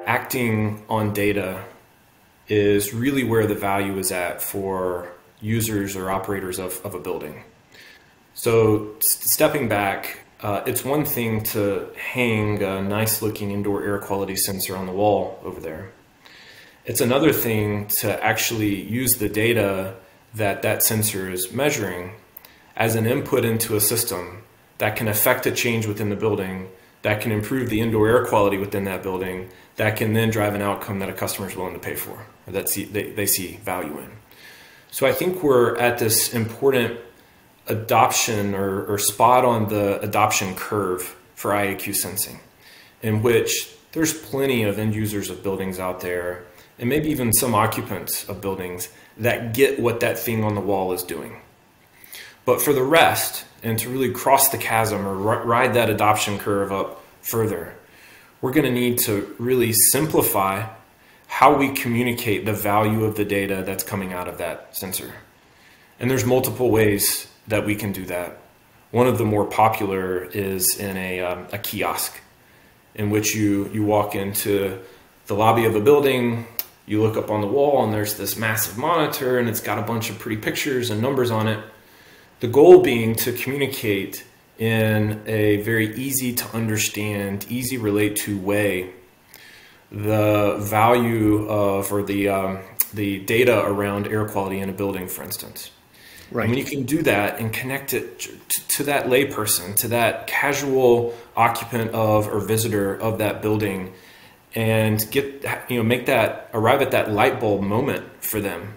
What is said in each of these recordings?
Acting on data is really where the value is at for users or operators of a building. So stepping back, it's one thing to hang a nice looking indoor air quality sensor on the wall over there. It's another thing to actually use the data that that sensor is measuring as an input into a system that can affect a change within the building, that can improve the indoor air quality within that building, that can then drive an outcome that a customer is willing to pay for, or that they see value in. So I think we're at this important adoption or spot on the adoption curve for IAQ sensing, in which there's plenty of end users of buildings out there, and maybe even some occupants of buildings that get what that thing on the wall is doing. But for the rest, and to really cross the chasm or ride that adoption curve up further, we're going to need to really simplify how we communicate the value of the data that's coming out of that sensor. And there's multiple ways that we can do that. One of the more popular is in a kiosk, in which you walk into the lobby of a building, you look up on the wall, and there's this massive monitor, and it's got a bunch of pretty pictures and numbers on it. The goal being to communicate in a very easy to understand, easy relate to way the value of, or the data around air quality in a building, for instance. Right. And when you can do that and connect it to that layperson, to that casual occupant of or visitor of that building, and arrive at that light bulb moment for them,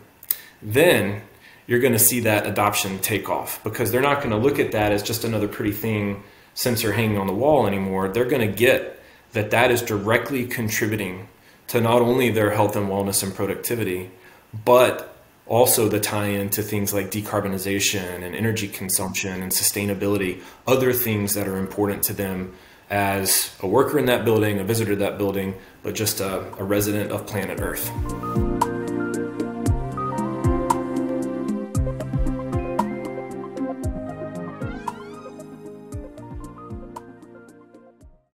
then you're going to see that adoption take off, because they're not going to look at that as just another pretty thing sensor hanging on the wall anymore. They're going to get that that is directly contributing to not only their health and wellness and productivity, but also the tie-in to things like decarbonization and energy consumption and sustainability, other things that are important to them as a worker in that building, a visitor to that building, but just a resident of planet Earth.